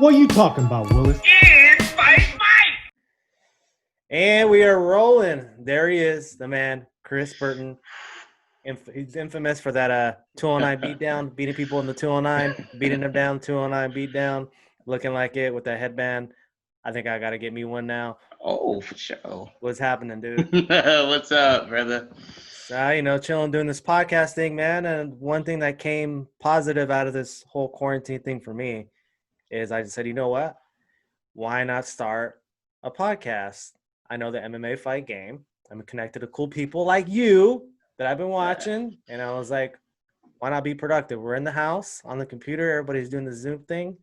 What you talking about, Willis? It's Fight Mike! And we are rolling. There he is, the man, Chris Burton. He's infamous for that 209 beatdown, beating people in the 209, beating them down, 209 beatdown, looking like it with that headband. I think I got to get me one now. Oh, for sure. What's happening, dude? What's up, brother? So, chilling, doing this podcast thing, man. And one thing that came positive out of this whole quarantine thing for me is I said, you know what? Why not start a podcast? I know the MMA fight game. I'm connected to cool people like you that I've been watching. And I was like, why not be productive? We're in the house on the computer. Everybody's doing the Zoom thing.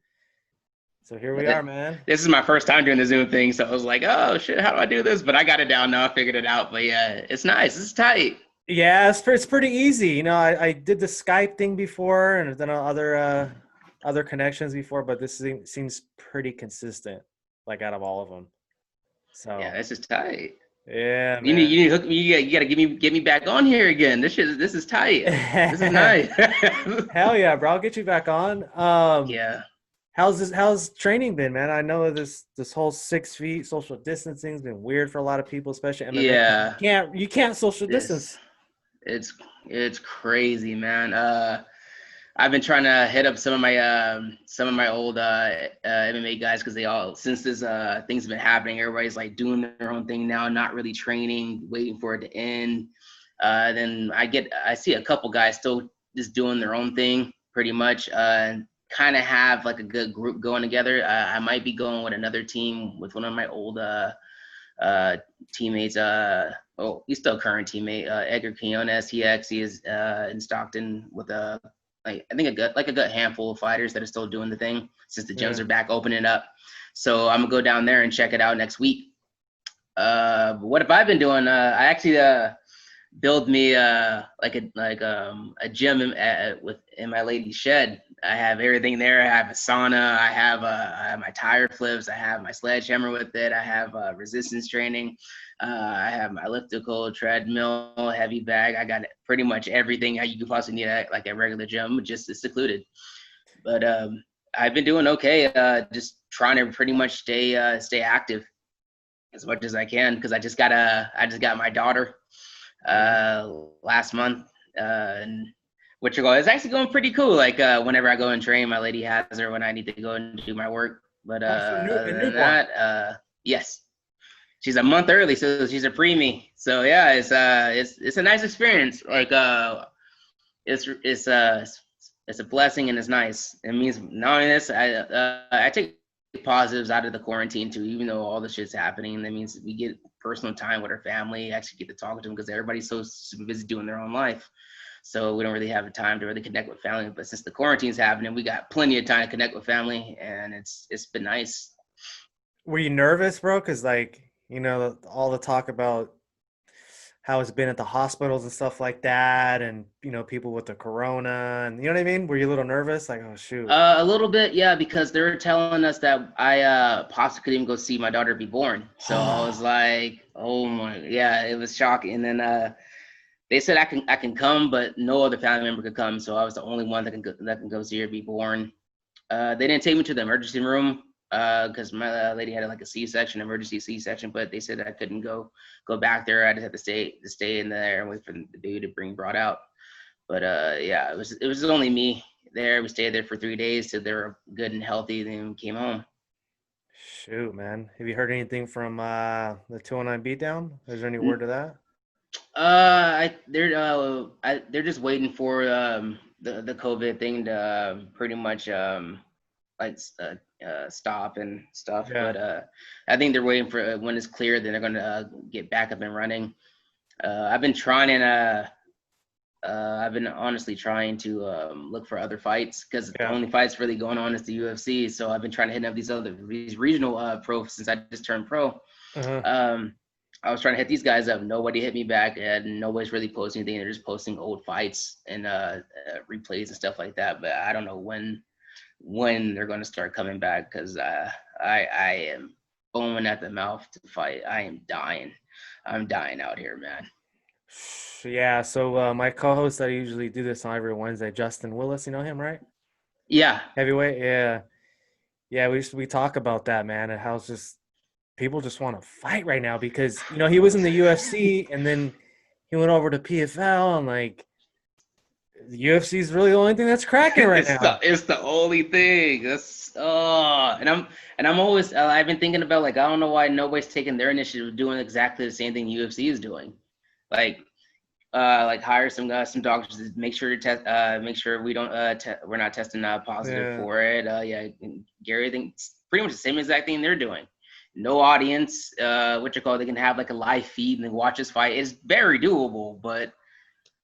So here we are, man. This is my first time doing the Zoom thing, so I was like, oh, shit, how do I do this? But I got it down now. I figured it out. But, yeah, it's nice. It's tight. Yeah, it's pretty easy. I did the Skype thing before and I've done other connections before, but this seems pretty consistent, like out of all of them. So yeah, this is tight. Yeah, man. You need to hook me. You gotta get me back on here again. This is tight. This is nice. Hell yeah, bro! I'll get you back on. Yeah. How's training been, man? I know this whole 6 feet social distancing has been weird for a lot of people, especially MMA. Yeah. You can't social distance. It's crazy, man. I've been trying to hit up some of my old MMA guys because they all, since this thing's been happening, everybody's like doing their own thing now, not really training, waiting for it to end. Then I see a couple guys still just doing their own thing pretty much, and kind of have like a good group going together. I might be going with another team with one of my old teammates. He's still a current teammate, Edgar Quinones. He is in Stockton with I think a good handful of fighters that are still doing the thing since the gyms are back opening up. So I'm gonna go down there and check it out next week. What have I been doing? I actually build me a gym in my lady's shed. I have everything there. I have a sauna. I have my tire flips. I have my sledgehammer with it. I have resistance training. I have my elliptical, treadmill, heavy bag. I got pretty much everything you could possibly need at like a regular gym, just secluded. But I've been doing okay. Just trying to pretty much stay active as much as I can because I just got my daughter last month, and it's actually going pretty cool. Like whenever I go and train, my lady has her when I need to go and do my work. But other than that, yes. She's a month early, so she's a preemie. So yeah, it's a nice experience. Like it's a blessing and it's nice. It means not only this, I take positives out of the quarantine too. Even though all the shit's happening, that means we get personal time with our family. Actually get to talk to them because everybody's so super busy doing their own life. So we don't really have the time to really connect with family. But since the quarantine's happening, we got plenty of time to connect with family, and it's been nice. Were you nervous, bro? Because all the talk about how it's been at the hospitals and stuff like that, and people with the corona, and you know what I mean? Were you a little nervous? Like, oh shoot. A little bit, yeah, because they were telling us that I possibly couldn't even go see my daughter be born. So I was like, oh my, yeah, it was shocking. And then they said I can come, but no other family member could come. So I was the only one that can go see her be born. They didn't take me to the emergency room because my lady had like a C-section, emergency C-section, but they said I couldn't go back there. I just had to stay in there and wait for the baby to bring brought out. But yeah, it was only me there. We stayed there for 3 days till they were good and healthy. Then we came home. Shoot, man. Have you heard anything from the 209 beatdown? Is there any word to that? They're just waiting for the COVID thing to pretty much stop and stuff. Yeah. But I think they're waiting for when it's clear, then they're gonna get back up and running. I've been honestly trying to look for other fights because the only fights really going on is the UFC. So I've been trying to hit up these regional pros since I just turned pro. Uh-huh. I was trying to hit these guys up. Nobody hit me back, and nobody's really posting anything. They're just posting old fights and replays and stuff like that. But I don't know when they're going to start coming back because I am foaming at the mouth to fight. I am dying. I'm dying out here, man. Yeah, so my co-host that I usually do this on every Wednesday, Justin Willis, you know him, right? Yeah. Heavyweight, yeah. Yeah, we talk about that, man, and how it's just people just want to fight right now because he was in the UFC and then he went over to PFL and like the UFC is really the only thing that's cracking right now. It's the only thing. That's and I'm always I've been thinking about like I don't know why nobody's taking their initiative of doing exactly the same thing UFC is doing, like hire some doctors to make sure to test make sure we don't we're not testing positive Yeah. for it. Yeah, Gary thinks pretty much the same exact thing they're doing. No audience, what you call they can have like a live feed and they watch this fight. It's very doable, but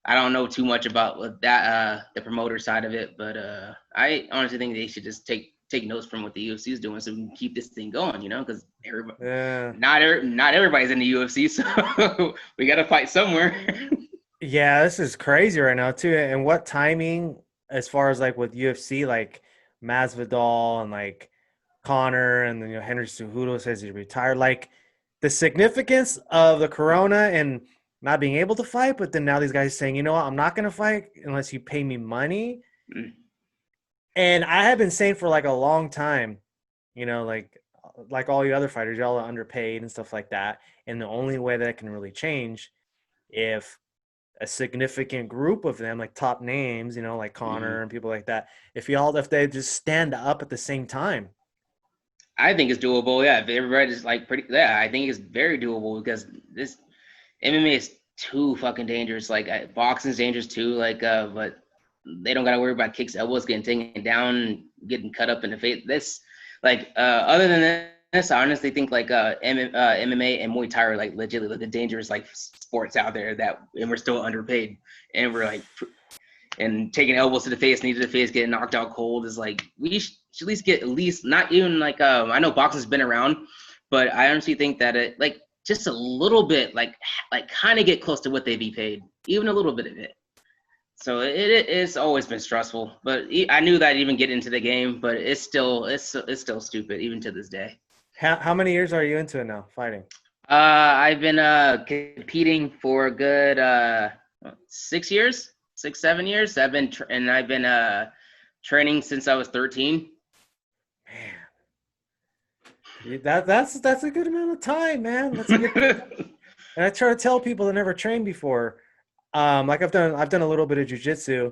I don't know too much about that the promoter side of it, but I honestly think they should just take notes from what the UFC is doing so we can keep this thing going, because everybody Yeah. not everybody's in the UFC, so we got to fight somewhere. Yeah, this is crazy right now too. And what timing as far as like with UFC, like Masvidal and like Connor and then Henry Cejudo says he retired. Like the significance of the corona and not being able to fight, but then now these guys saying, you know what, I'm not gonna fight unless you pay me money. And I have been saying for like a long time, like all you other fighters, y'all are underpaid and stuff like that. And the only way that it can really change if a significant group of them, like top names, like Connor and people like that, if they just stand up at the same time. I think it's doable. Yeah, if everybody's like pretty. Yeah, I think it's very doable because this MMA is too fucking dangerous. Like boxing's dangerous too. But they don't gotta worry about kicks, elbows, getting taken down, getting cut up in the face. Other than this, I honestly think MMA and Muay Thai are like legitimately the dangerous like sports out there and we're still underpaid and we're like and taking elbows to the face, knee to the face, getting knocked out cold is like we should at least get not even like I know boxing's been around, but I honestly think that it like just a little bit like kind of get close to what they'd be paid, even a little bit of it. So it's always been stressful, but I knew that I'd even get into the game, but it's still stupid even to this day. How many years are you into it now, fighting? I've been competing for a good 6 years, 7 years. I've been training since I was 13. Man, that's a good amount of time, man. That's a good. And I try to tell people that never trained before. Like I've done a little bit of jujitsu,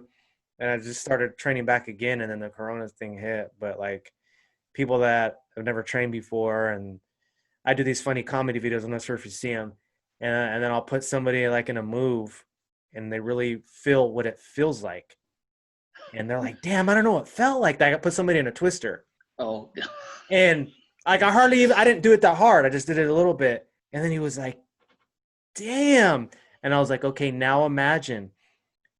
and I just started training back again, and then the corona thing hit. But like people that have never trained before, and I do these funny comedy videos. I'm not sure if you see them, and then I'll put somebody like in a move, and they really feel what it feels like, and they're like, "Damn, I don't know what it felt like." I put somebody in a twister, Oh, and like I didn't do it that hard. I just did it a little bit, and then he was like, "Damn." And I was like, okay, now imagine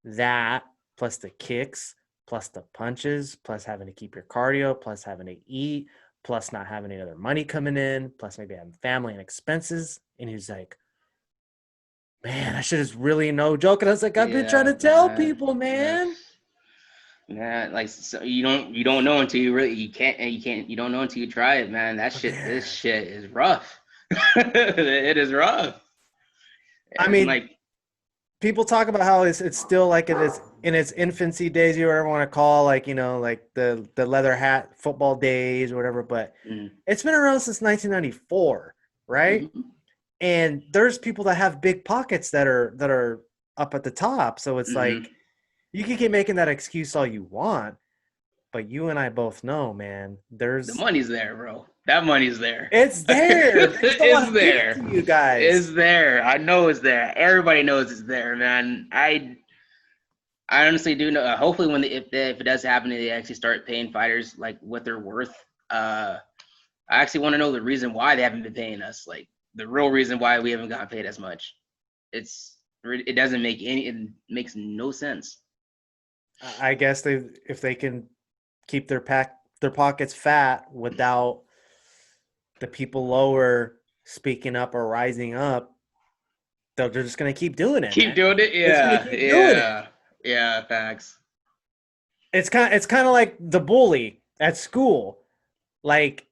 that plus the kicks, plus the punches, plus having to keep your cardio, plus having to eat, plus not having any other money coming in, plus maybe having family and expenses. And he's like, man, I should have really no joke. And I was like, I've been trying to tell people, man. Yeah, like so you don't know until you don't know until you try it, man. This shit is rough. It is rough. I mean, people talk about how it's still like it is in its infancy days, you ever want to call, like, like the leather hat football days or whatever, but it's been around since 1994, right? Mm-hmm. And there's people that have big pockets that are up at the top. So it's like you can keep making that excuse all you want, but you and I both know, man, the money's there, bro. That money's there. It's there. It's there. You guys. It's there. I know it's there. Everybody knows it's there, man. I honestly do know. Hopefully, if it does happen, they actually start paying fighters like what they're worth. I actually want to know the reason why they haven't been paying us. Like the real reason why we haven't gotten paid as much. It makes no sense. I guess if they can keep their pockets fat without the people lower speaking up or rising up, they're just gonna keep doing it. Keep doing it, yeah. Yeah, facts. It's kind of like the bully at school. Like,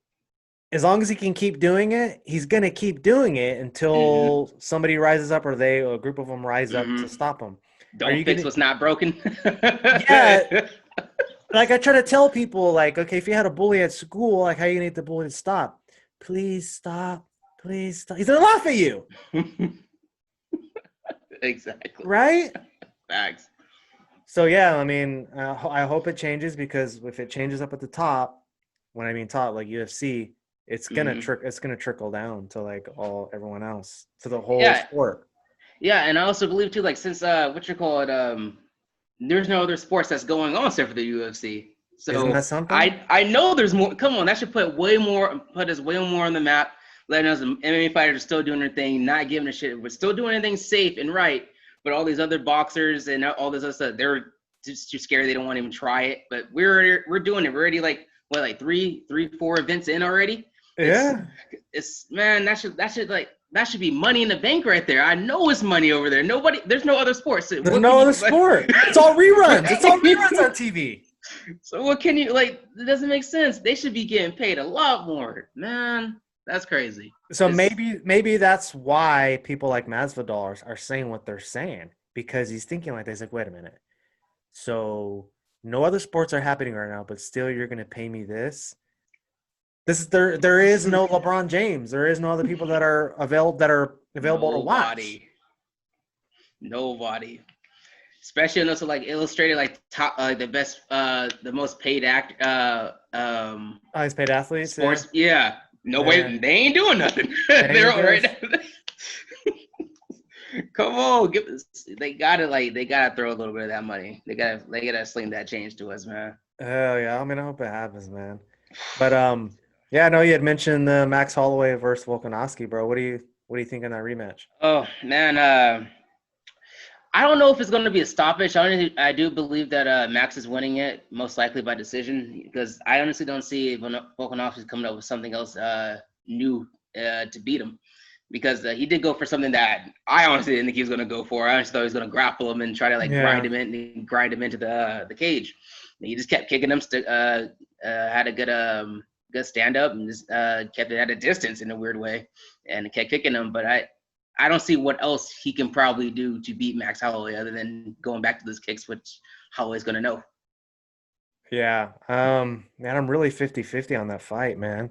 as long as he can keep doing it, he's gonna keep doing it until somebody rises up or a group of them rise up to stop him. Don't fix what's not broken. Yeah. Like I try to tell people, like, okay, if you had a bully at school, like, how you need the bully to stop? Please stop. Please stop. He's gonna laugh at you, Exactly. right? Facts. So yeah, I mean, I hope it changes because if it changes up at the top, when I mean top, like UFC, Hmm. it's gonna trickle down to like everyone else, to the whole Yeah, sport. yeah, and I also believe too, like since what you call it, there's no other sports that's going on except for the UFC. Isn't So that something? I know there's more. Come on, that should put us way more on the map, letting us the MMA fighters are still doing their thing, not giving a shit. We're still doing anything safe and right. But all these other boxers and all this other stuff, they're just too scared. They don't want to even try it. But we're doing it. We're already like what, like four events in already. It's Yeah. it's man, that should be money in the bank right there. I know it's money over there. There's no other sports. So There's what can no you other like? sport. It's all reruns. It's all reruns on TV. So what can you like? It doesn't make sense. They should be getting paid a lot more, man. That's crazy. So It's maybe that's why people like Masvidal are saying what they're saying, because he's thinking like this. Like, wait a minute. So no other sports are happening right now, but still you're gonna pay me this. This is there is no LeBron James. There is no other people that are available to watch. nobody, nobody. Especially in those like illustrated like top the best the most paid Highest paid athletes, yeah. sports. Yeah, Yeah. nobody. They ain't doing nothing. It ain't They're even all right close. now. Come on, they gotta throw a little bit of that money. They gotta sling that change to us, man. Oh yeah, I mean I hope it happens, man. But yeah, I know you had mentioned Max Holloway versus Volkanovski, bro. What do you think in that rematch? Oh man, I don't know if it's going to be a stoppage. I do believe that Max is winning it, most likely by decision, because I honestly don't see Volkanovski coming up with something else new to beat him. Because he did go for something that I honestly didn't think he was going to go for. I honestly thought he was going to grapple him and try to like Yeah. grind him into the cage. And he just kept kicking him. Had a good stand up and just kept it at a distance in a weird way, and kept kicking him. But I don't see what else he can probably do to beat Max Holloway other than going back to those kicks, which Holloway's going to know. Yeah. Man, I'm really 50-50 on that fight, man.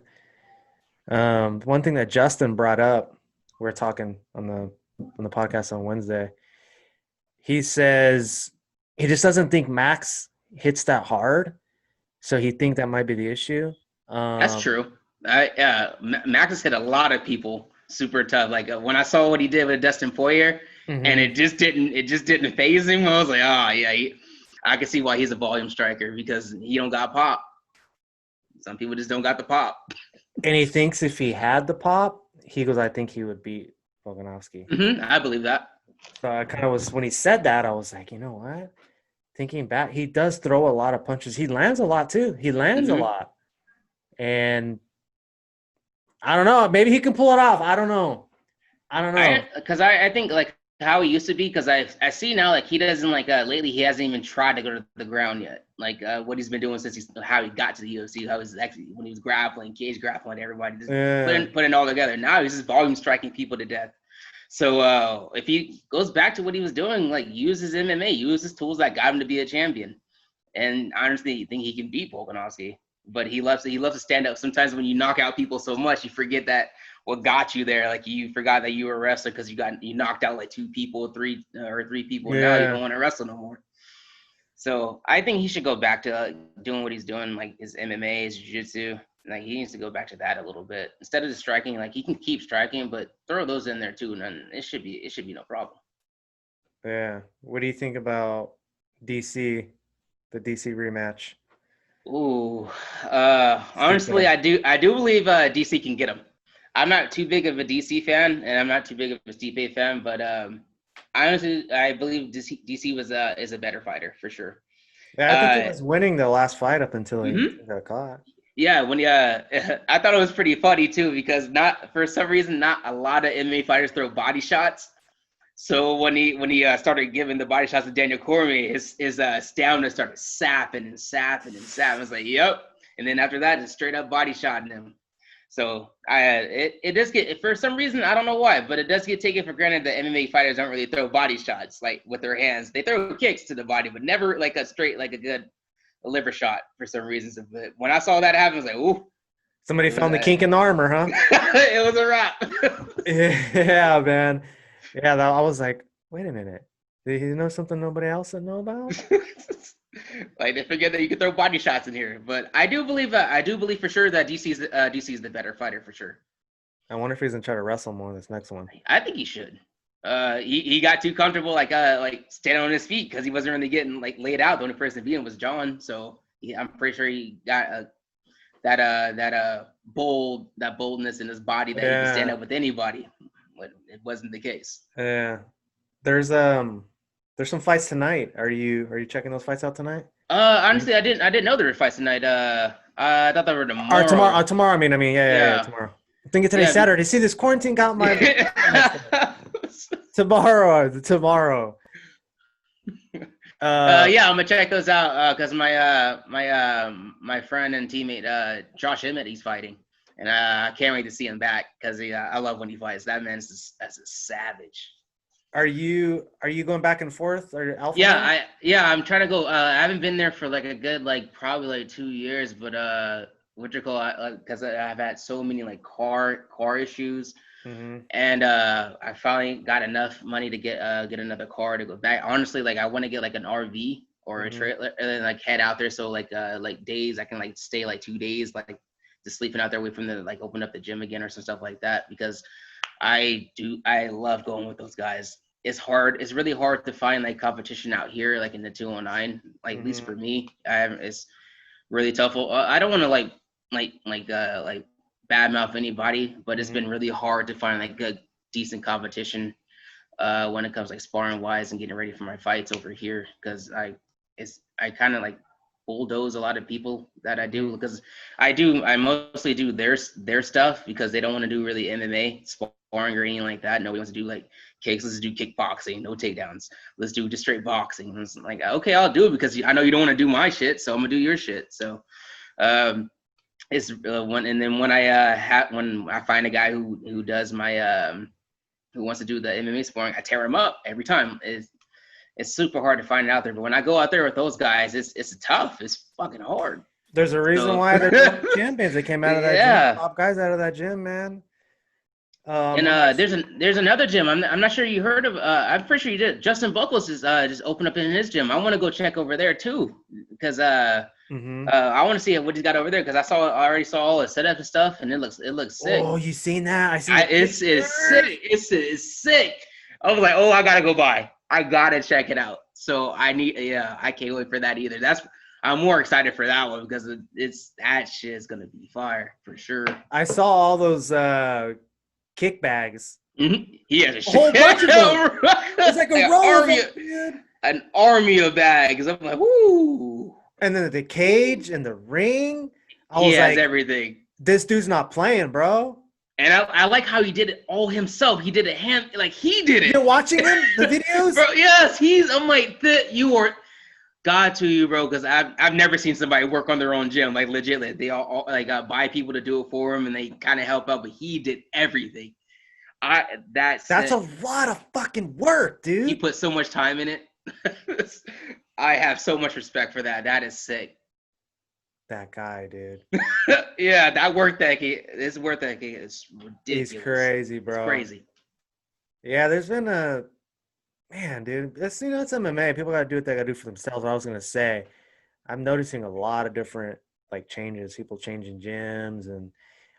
One thing that Justin brought up, we are talking on the podcast on Wednesday. He says he just doesn't think Max hits that hard, so he think that might be the issue. That's true. Max has hit a lot of people super tough. Like when I saw what he did with Dustin Poirier, and Mhm. it just didn't phase him. I was like, oh yeah, I can see why he's a volume striker because he don't got pop. Some people just don't got the pop. And he thinks if he had the pop, he goes, I think he would beat Volkanovski. I believe that. So I kind of was, when he said that, I was like, you know what? Thinking back, he does throw a lot of punches. He lands a lot too. He lands a hmm lot. And I don't know. Maybe he can pull it off. I don't know. I don't know. I think like how he used to be because I see now like he doesn't like lately he hasn't even tried to go to the ground yet. Like what he's been doing since how he got to the UFC, how he's actually when he was grappling, cage grappling everybody, just Yeah. putting it all together. Now he's just volume striking people to death. So if he goes back to what he was doing, like use his MMA, use his tools that got him to be a champion, and I honestly think he can beat Volkanovski. But he loves to stand up. Sometimes when you knock out people so much, you forget that what got you there. Like you forgot that you were a wrestler because you knocked out like three people, and now you don't Yeah. want to wrestle no more. So I think he should go back to doing what he's doing, like his MMA, his jiu-jitsu. Like he needs to go back to that a little bit instead of just striking. Like he can keep striking, but throw those in there too, and then it should be no problem. Yeah. What do you think about DC, the DC rematch? Ooh, honestly, Stipe. I do believe DC can get him. I'm not too big of a DC fan, and I'm not too big of a Stipe fan, but honestly, I believe DC was is a better fighter for sure. Yeah, I think he Uh, was winning the last fight up until he mhm. got caught. Yeah, when I thought it was pretty funny too because not for some reason not a lot of MMA fighters throw body shots. So when he started giving the body shots to Daniel Cormier, his stamina started sapping and sapping and sapping. I was like, yep. And then after that, just straight up body shotting him. So it does get for some reason I don't know why, but it does get taken for granted that MMA fighters don't really throw body shots like with their hands. They throw kicks to the body, but never like a straight like a good a liver shot for some reason. But when I saw that happen, I was like, ooh. Somebody found the kink in the armor, huh? It was a wrap. Yeah, man. Yeah, I was like, wait a minute. Did he know something nobody else would know about? Like they forget that you can throw body shots in here, but I do believe for sure that DC is the better fighter for sure. I wonder if he's gonna try to wrestle more in this next one. I think he should. He got too comfortable like standing on his feet because he wasn't really getting like laid out. The only person beating was John, so I'm pretty sure he got that boldness in his body that he can stand up with anybody. But it wasn't the case. Yeah, there's some fights tonight. Are you checking those fights out tonight? Honestly, I didn't know there were fights tonight. I thought they were tomorrow. Tomorrow. I mean, yeah, tomorrow. I think it's today's Saturday. See, this quarantine got my tomorrow. Yeah, I'm gonna check those out because my friend and teammate Josh Emmett, he's fighting, and I can't wait to see him back because I love when he fights. That man's that's a savage. Are you going back and forth or Alpha? I'm trying to go. I haven't been there for like a good probably 2 years, but because I've had so many like car issues. Mm-hmm. And I finally got enough money to get another car to go back. Honestly, I want to get like an RV or a trailer and then head out there. So like days I can stay 2 days just sleeping out there away from the open up the gym again or some stuff like that because I love going with those guys. It's hard. It's really hard to find competition out here in the 209. At least for me, it's really tough. I don't want to badmouth anybody, but it's been really hard to find good decent competition when it comes sparring wise and getting ready for my fights over here because I kind of bulldoze a lot of people that I do because I mostly do their stuff because they don't want to do really MMA sparring or anything like that. Nobody wants to do kicks. Let's do kickboxing, no takedowns. Let's do just straight boxing. And it's okay, I'll do it because I know you don't want to do my shit, so I'm gonna do your shit. So it's one, and then when I find a guy who does my who wants to do the MMA sparring, I tear him up every time. It's super hard to find it out there, but when I go out there with those guys, it's tough. It's fucking hard. There's a reason why they're champions. They came out of that gym. Top guys out of that gym, man. And there's another gym. I'm not sure you heard of. I'm pretty sure you did. Justin Buckles is just opened up in his gym. I want to go check over there too because I want to see what he's got over there because I already saw all the setup and stuff, and it looks sick. Oh, you seen that? I see. It's sick. It's sick. I was like, oh, I gotta go by. I gotta check it out. So I can't wait for that either. I'm more excited for that one because that shit is gonna be fire for sure. I saw all those kick bags. Mm-hmm. He has a whole bunch of them. It's like a row army, dude. An army of bags. I'm like, woo. And then the cage and the ring. He has everything. This dude's not playing, bro. And I like how he did it all himself. He did it he did it. You're watching him, the videos? Bro, yes, I'm like, you are God to you, bro, because I've never seen somebody work on their own gym, legit. They all buy people to do it for him, and they kind of help out, but he did everything. That's a lot of fucking work, dude. He put so much time in it. I have so much respect for that. That is sick. That guy, dude. Yeah, that work ethic is ridiculous. He's crazy, bro. It's crazy. Yeah, there's been man, dude. It's MMA. People gotta do what they gotta do for themselves. I was gonna say, I'm noticing a lot of different changes. People changing gyms, and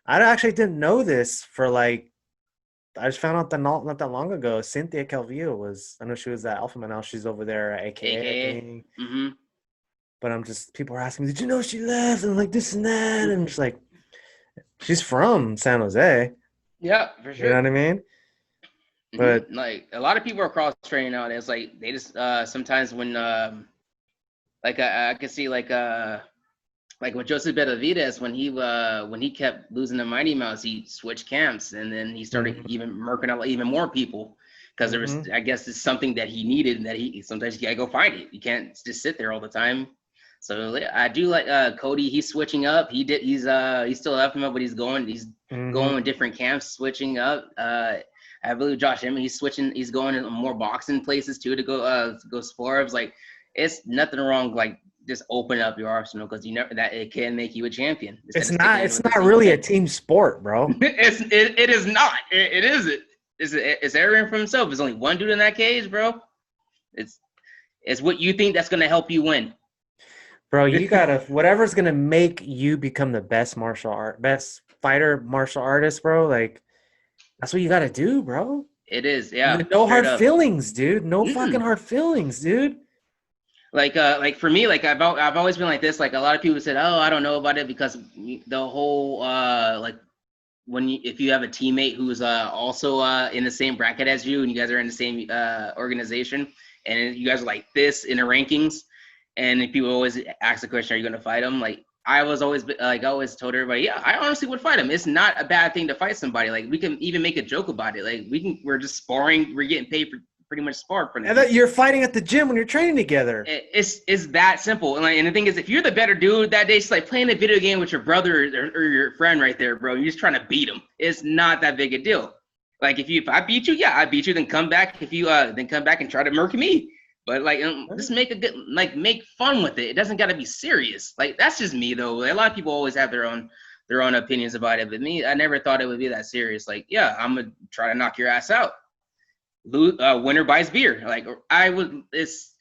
I actually didn't know this for I just found out that not that long ago. Cynthia Calvillo I know she was at Alpha Man. Now she's over there at AKA. Mm-hmm. But people are asking me, did you know she left? And this and that. And I'm just she's from San Jose. Yeah, for sure. You know what I mean? But a lot of people are cross training nowadays. They just sometimes when I can see with Joseph Benavidez when he kept losing the Mighty Mouse, he switched camps and then he started even murking out even more people. Because there was, I guess, it's something that he needed, and that sometimes you gotta go find it. You can't just sit there all the time. So I do like Cody. He's switching up. He's still helping him, but he's going in different camps, switching up. I believe Josh Emmett, he's switching. He's going in more boxing places too to go spar. It's it's nothing wrong just open up your arsenal because you never that it can make you a champion. It's not really a team sport, bro. It is not. It isn't. It's everyone for himself. There's only one dude in that cage, bro. It's what you think that's gonna help you win. Bro, you gotta whatever's gonna make you become the best fighter martial artist, bro. Like that's what you gotta do, bro. It is, yeah. No hard feelings, dude. No fucking hard feelings, dude. Like for me, like I've always been like this. Like a lot of people said, "Oh, I don't know about it," because the whole like if you have a teammate who's also in the same bracket as you, and you guys are in the same organization, and you guys are like this in the rankings, and if people always ask the question, "Are you going to fight him?" Like I always told everybody, "Yeah, I honestly would fight him. It's not a bad thing to fight somebody. Like we can even make a joke about it. Like we're just sparring. We're getting paid for pretty much spar for and that you're fighting at the gym when you're training together. It's that simple. And the thing is, if you're the better dude that day, it's like playing a video game with your brother or your friend right there, bro. You're just trying to beat him. It's not that big a deal. Like if I beat you, yeah, I beat you. Then come back. If you then come back and try to murk me. But like just make make fun with it. It doesn't got to be serious. Like that's just me though. A lot of people always have their own opinions about it. But me, I never thought it would be that serious. Like yeah, I'm gonna try to knock your ass out. Winner buys beer. Like I would, it's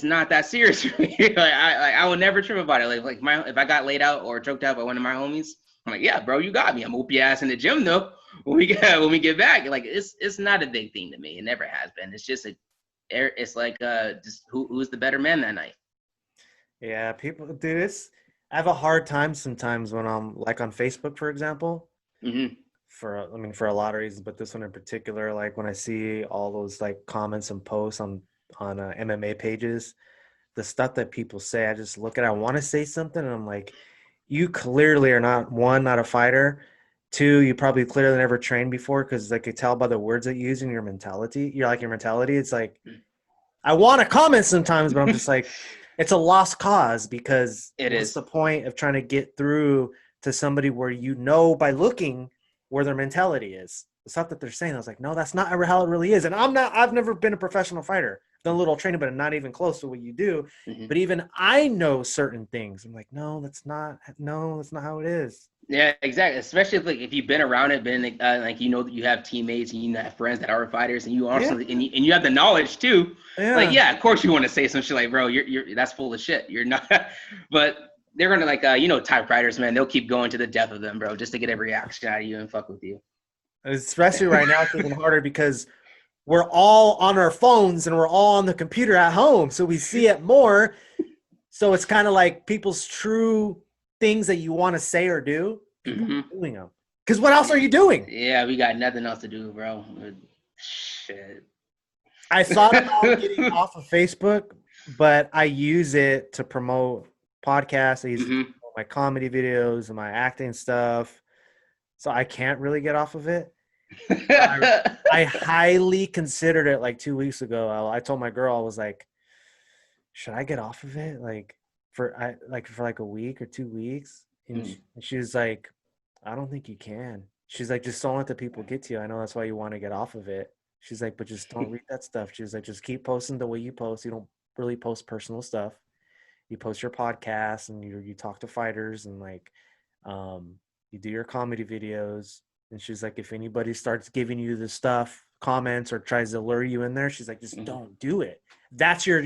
not that serious for me. I would never trip about it. Like if I got laid out or choked out by one of my homies, I'm like, yeah, bro, you got me. I'm whoop your ass in the gym though. When we get back, like it's not a big thing to me. It never has been. It's just it's like just who's the better man that night. Yeah, people do this. I have a hard time sometimes when I'm like on Facebook, for example. Mm-hmm. For a lot of reasons, but this one in particular, like when I see all those like comments and posts on MMA pages, the stuff that people say, I just look at it. I want to say something and I'm like, you clearly are not a fighter. Two, you probably clearly never trained before because I could tell by the words that you use and your mentality. Your mentality. It's like I want to comment sometimes, but I'm just like, it's a lost cause because what's the point of trying to get through to somebody where by looking where their mentality is. The stuff that they're saying, I was like, no, that's not how it really is. And I've never been a professional fighter. I've done a little training, but I'm not even close to what you do. Mm-hmm. But even I know certain things. I'm like, no, that's not how it is. Yeah, exactly. Especially if you've been around it, been that you have teammates and you have friends that are fighters, and you also and you have the knowledge too. Yeah. Like, yeah, of course you want to say some shit like, bro, you're that's full of shit. You're not, but they're gonna type fighters, man. They'll keep going to the death of them, bro, just to get every reaction out of you and fuck with you. Especially right now, it's even harder because we're all on our phones and we're all on the computer at home, so we see it more. So it's kind of like people's true things that you want to say or do, people doing them. Because what else are you doing? Yeah, we got nothing else to do, bro. Shit. I thought about getting off of Facebook, but I use it to promote podcasts. I use it to promote my comedy videos and my acting stuff. So I can't really get off of it. I highly considered it like 2 weeks ago. I told my girl, I was like, should I get off of it? For a week or 2 weeks? And she was like, I don't think you can. She's like, just don't let the people get to you. I know that's why you want to get off of it. She's like, but just don't read that stuff. She was like, just keep posting the way you post. You don't really post personal stuff. You post your podcast and you talk to fighters and you do your comedy videos. And she's like, if anybody starts giving you the stuff, comments, or tries to lure you in there, she's like, just don't do it. That's your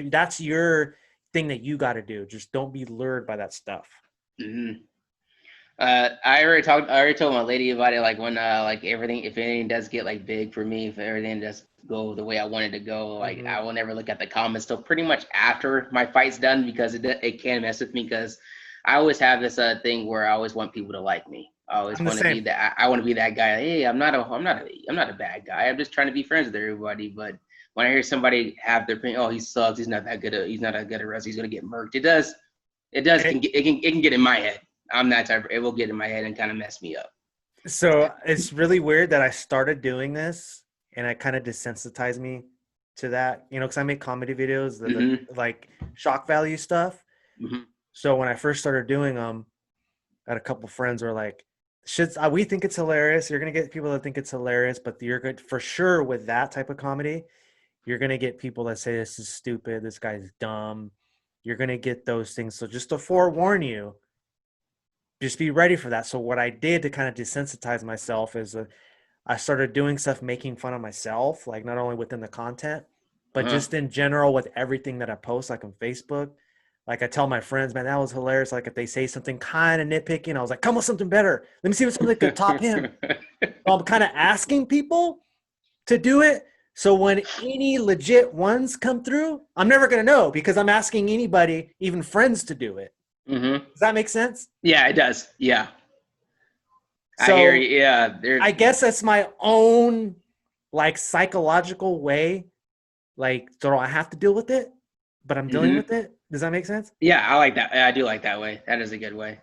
thing that you got to do. Just don't be lured by that stuff. Mm-hmm. I already told my lady about it. Like when if anything does get big for me, if everything does go the way I want it to go, I will never look at the comments till pretty much after my fight's done, because it can mess with me, because I always have this thing where I always want people to like me. I always want to be that. I want to be that guy. Hey, I'm not a bad guy. I'm just trying to be friends with everybody. But when I hear somebody have their opinion, oh, he sucks. He's not that good at wrestling. He's gonna get murked. It can get in my head. I'm that type. It will get in my head and kind of mess me up. So it's really weird that I started doing this, and it kind of desensitized me to that. Because I make comedy videos, like shock value stuff. Mm-hmm. So when I first started doing them, I had a couple friends who were like, we think it's hilarious. You're going to get people that think it's hilarious, but you're good for sure with that type of comedy. You're going to get people that say this is stupid. This guy's dumb. you're going to get those things. So just to forewarn you, just be ready for that. So what I did to kind of desensitize myself is I started doing stuff making fun of myself, like not only within the content, but just in general with everything that I post, like on Facebook. Like I tell my friends, man, that was hilarious. Like if they say something kind of nitpicking, I was like, come with something better. Let me see if something that could top him. So I'm kind of asking people to do it. So when any legit ones come through, I'm never going to know because I'm asking anybody, even friends, to do it. Mm-hmm. Does that make sense? Yeah, it does. Yeah. So I hear you. Yeah. I guess that's my own like psychological way. Like, so I have to deal with it, but I'm dealing with it. Does that make sense? Yeah, I like that. I do like that way. That is a good way.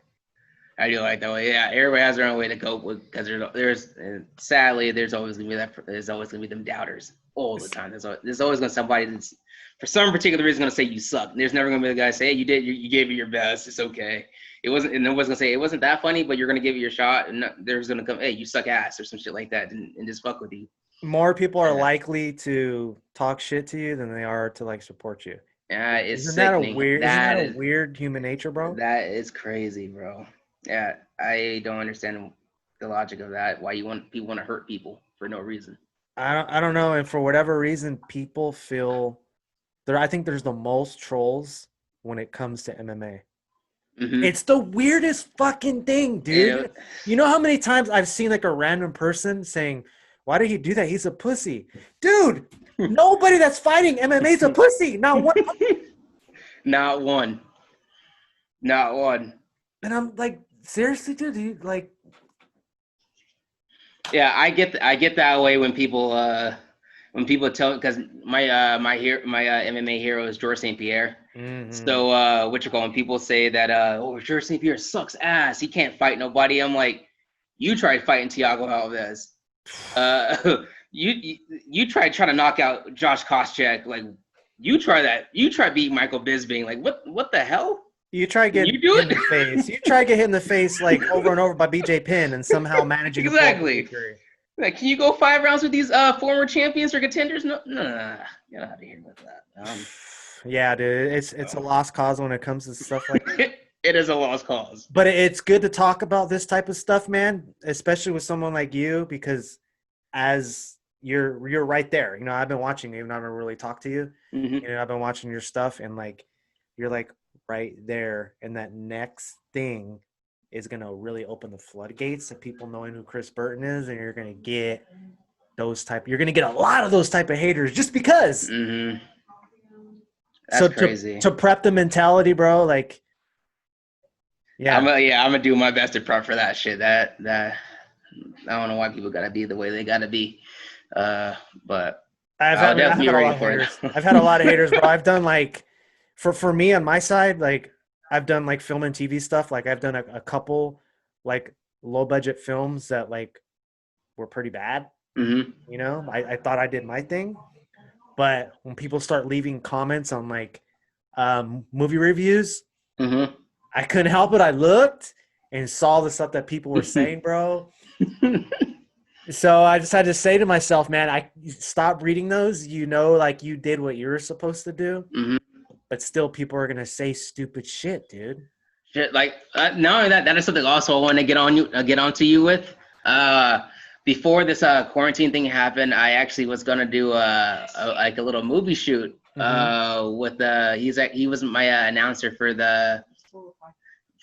I do like that way. Yeah, everybody has their own way to cope with because there's sadly there's always gonna be them doubters all the time. There's always gonna somebody that's for some particular reason gonna say you suck. There's never gonna be the guy say, hey, you gave it your best. It's okay. It wasn't, and no one's gonna say it wasn't that funny, but you're gonna give it your shot. And there's gonna come, hey, you suck ass or some shit like that, and just fuck with you. More people are likely to talk shit to you than they are to like support you. It's Isn't sickening. isn't that a weird human nature, bro? That is crazy, bro. Yeah, I don't understand the logic of that. Why people want to hurt people for no reason. I don't know, and for whatever reason, people feel there. I think there's the most trolls when it comes to MMA. Mm-hmm. It's the weirdest fucking thing, dude. You know how many times I've seen like a random person saying, "Why did he do that? He's a pussy." Dude, nobody that's fighting MMA is a pussy. Not one. Not one. Not one. And I'm like, seriously, dude, like. Yeah, I get that way when people tell, because my MMA hero is George St. Pierre. Mm-hmm. So when people say that George St. Pierre sucks ass, he can't fight nobody. I'm like, you tried fighting Thiago Alves. You tried trying to knock out Josh Koscheck. Like you try that. You try beating Michael Bisping. Like what the hell? You try getting hit in the face. You try get hit in the face like over and over by BJ Penn and somehow managing exactly. To like, can you go 5 rounds with these former champions or contenders? No, get out of here with that. Yeah, dude, it's a lost cause when it comes to stuff like that. It is a lost cause. But it's good to talk about this type of stuff, man, especially with someone like you, because as you're right there. You know, I've been watching you, even though I haven't really talked to you. Mm-hmm. You know, I've been watching your stuff, and like you're like right there, and that next thing is gonna really open the floodgates of people knowing who Chris Burton is, and you're gonna get you're gonna get a lot of those type of haters just because. Mm-hmm. That's crazy. To prep the mentality, bro, like. Yeah, I'm gonna do my best to prep for that shit. That I don't know why people gotta be the way they gotta be, but I'll definitely be ready for it. I've had a lot of haters, bro. I've done like, for me on my side, like I've done like film and TV stuff. Like I've done a couple like low budget films that like were pretty bad. Mm-hmm. You know, I thought I did my thing, but when people start leaving comments on like movie reviews. Mm-hmm. I couldn't help it. I looked and saw the stuff that people were saying, bro. So I just had to say to myself, man, I stop reading those. You know, like you did what you were supposed to do, mm-hmm. But still people are going to say stupid shit, dude. Shit, like not only that is something also I want to get onto you with. Before this quarantine thing happened, I actually was going to do a little movie shoot with he was my announcer for the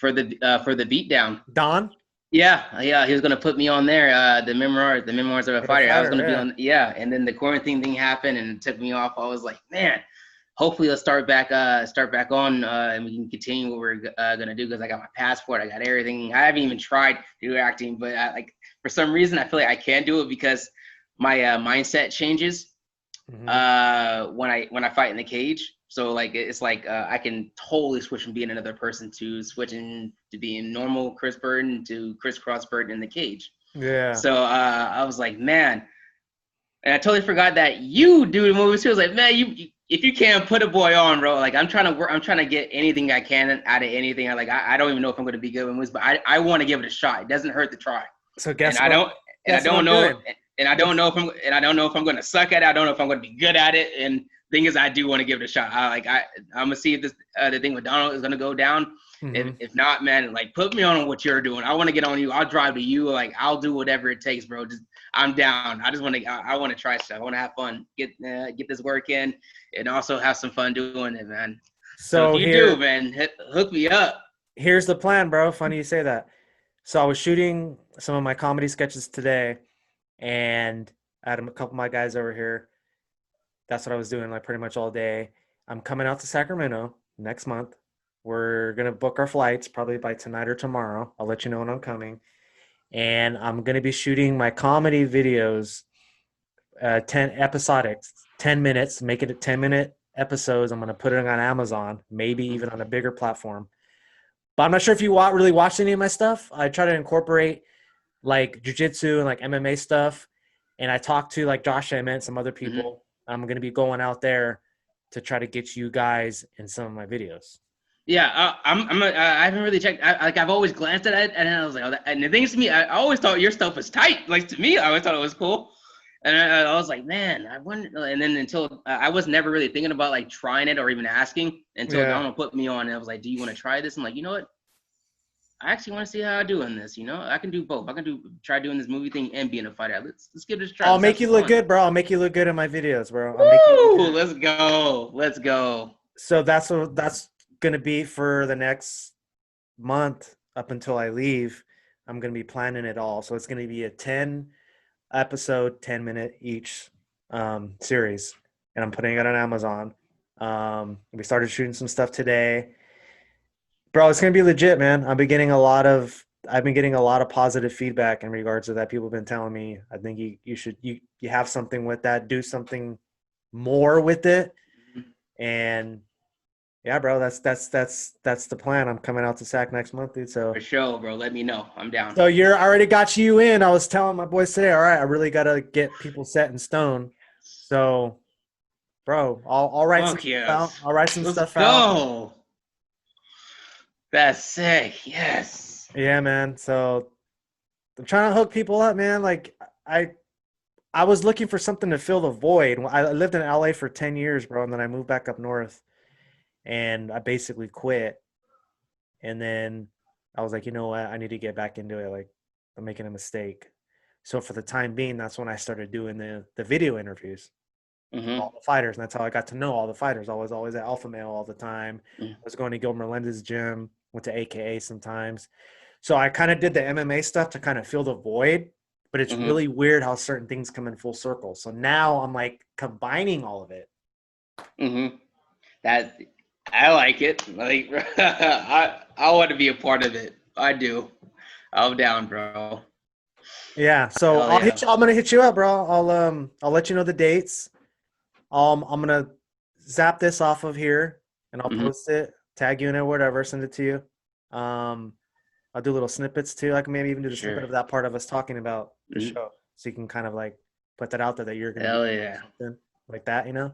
beatdown. Don? Yeah, he was gonna put me on there. The memoirs of a fighter. I was gonna be on. Yeah, and then the quarantine thing happened and it took me off. I was like, man, hopefully let's start back on and we can continue what we're gonna do because I got my passport, I got everything. I haven't even tried to do acting, but for some reason I feel like I can do it because my mindset changes when I fight in the cage. So like it's like I can totally switch from being another person to switching to being normal Chris Burton to Crisscross Burton in the cage. Yeah. So I was like, man, and I totally forgot that you do the movies too. I was like, man, you if you can put a boy on, bro. Like I'm trying to get anything I can out of anything. I don't even know if I'm going to be good with movies, but I want to give it a shot. It doesn't hurt to try. So guess and what? I don't know if I'm going to suck at it. I don't know if I'm going to be good at it. And thing is, I do want to give it a shot. I'm gonna see if this the thing with Donald is gonna go down. If not, man, like put me on what you're doing. I want to get on you. I'll drive to you. Like I'll do whatever it takes, bro. I'm down. I just want to. I want to try stuff. I want to have fun. Get this work in, and also have some fun doing it, man. So if you do, man, hook me up. Here's the plan, bro. Funny you say that. So I was shooting some of my comedy sketches today, and I had a couple of my guys over here. That's what I was doing like pretty much all day. I'm coming out to Sacramento next month. We're going to book our flights probably by tonight or tomorrow. I'll let you know when I'm coming. And I'm going to be shooting my comedy videos, 10 episodic, 10 minutes, make it a 10-minute episodes. I'm going to put it on Amazon, maybe even on a bigger platform. But I'm not sure if you really watched any of my stuff. I try to incorporate like jiu-jitsu and like MMA stuff. And I talked to like Josh Emmett and some other people. I'm going to be going out there to try to get you guys in some of my videos. Yeah, I haven't really checked. I've always glanced at it, and I was like, oh, and the thing is, to me, I always thought your stuff was tight. Like to me, I always thought it was cool, and I was like, man, I wonder. And then until I was never really thinking about like trying it or even asking until Donald put me on, and I was like, do you want to try this? I'm like, you know what? I actually want to see how I do in this. You know, I can do both. I can try doing this movie thing and being a fighter. Let's give it a try. I'll make you look good, bro. I'll make you look good in my videos, bro. Woo! Let's go. Let's go. So that's gonna be for the next month up until I leave. I'm gonna be planning it all. So it's gonna be a 10 episode, 10-minute each series, and I'm putting it on Amazon. We started shooting some stuff today. Bro, it's gonna be legit, man. I've been getting a lot of positive feedback in regards to that. People have been telling me, I think you should have something with that, do something more with it. And yeah, bro, that's the plan. I'm coming out to SAC next month, dude. So for sure, bro. Let me know. I'm down. So I already got you in. I was telling my boys today, all right, I really gotta get people set in stone. So, bro, I'll write some stuff out. I'll write some stuff out. That's sick. Yes. Yeah, man. So I'm trying to hook people up, man. Like I was looking for something to fill the void. I lived in LA for 10 years, bro, and then I moved back up north, and I basically quit. And then I was like, you know what? I need to get back into it. Like I'm making a mistake. So for the time being, that's when I started doing the video interviews. All the fighters, and that's how I got to know all the fighters. I was always at Alpha Male all the time. I was going to Gil Melendez's gym, went to AKA sometimes. So I kind of did the MMA stuff to kind of fill the void, but it's really weird how certain things come in full circle. So now I'm like combining all of it. That I like it. Like I want to be a part of it. I do. I'm down, bro. Yeah. So I'm gonna hit you up, bro. I'll let you know the dates. I'm gonna zap this off of here and I'll post it, tag you in it, whatever, send it to you. I'll do little snippets too. I can maybe even do the snippet of that part of us talking about the show, so you can kind of like put that out there that you're gonna do something like that, you know.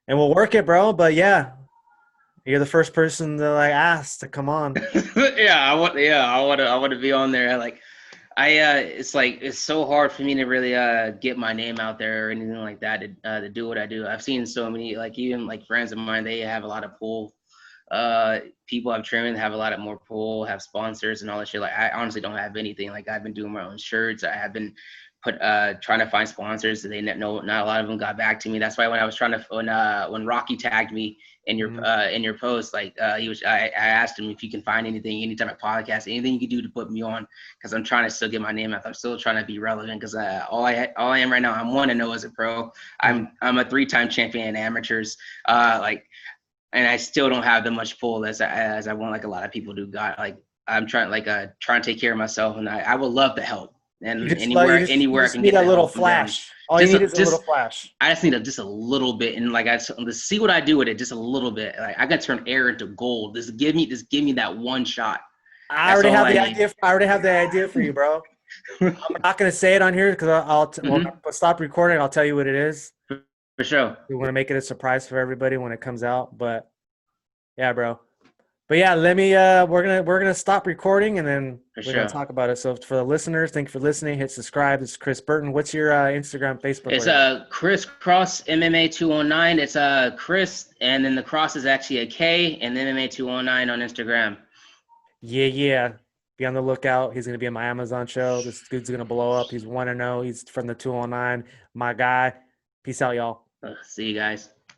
And we'll work it, bro. But yeah, you're the first person to like ask to come on. I want to be on there. Like it's so hard for me to really get my name out there or anything like that to do what I do. I've seen so many, like even like friends of mine, they have a lot of pull. People I've trained have a lot of more pull, have sponsors and all that shit. Like I honestly don't have anything. Like I've been doing my own shirts. I have been trying to find sponsors. They not a lot of them got back to me. That's why when I was trying to when Rocky tagged me in your post, like I asked him if you can find anything, any type of podcast, anything you can do to put me on, because I'm trying to still get my name out. I'm still trying to be relevant, because all I am right now, I'm 1-0 as a pro. I'm a 3-time champion in amateurs. And I still don't have that much pull as I want, like a lot of people do. I'm trying to take care of myself, and I would love to help. And anywhere I can get a little flash. All you need is a little flash. I just need just a little bit, and like let's see what I do with it, just a little bit. Like I can turn air into gold. Just give me that one shot. I already have the idea for you, bro. I'm not gonna say it on here because when I stop recording, I'll tell you what it is. For sure. We want to make it a surprise for everybody when it comes out, but yeah, bro. But yeah, we're gonna stop recording and then For we're gonna sure. talk about it. So for the listeners, thank you for listening. Hit subscribe. This is Chris Burton. What's your Instagram, Facebook? It's Whatever? Chris Cross MMA 209. It's Chris, and then the cross is actually a K, and MMA 209 on Instagram. Yeah, yeah. Be on the lookout. He's gonna be on my Amazon show. This dude's gonna blow up. He's 1-0. He's from the 209. My guy. Peace out, y'all. See you guys.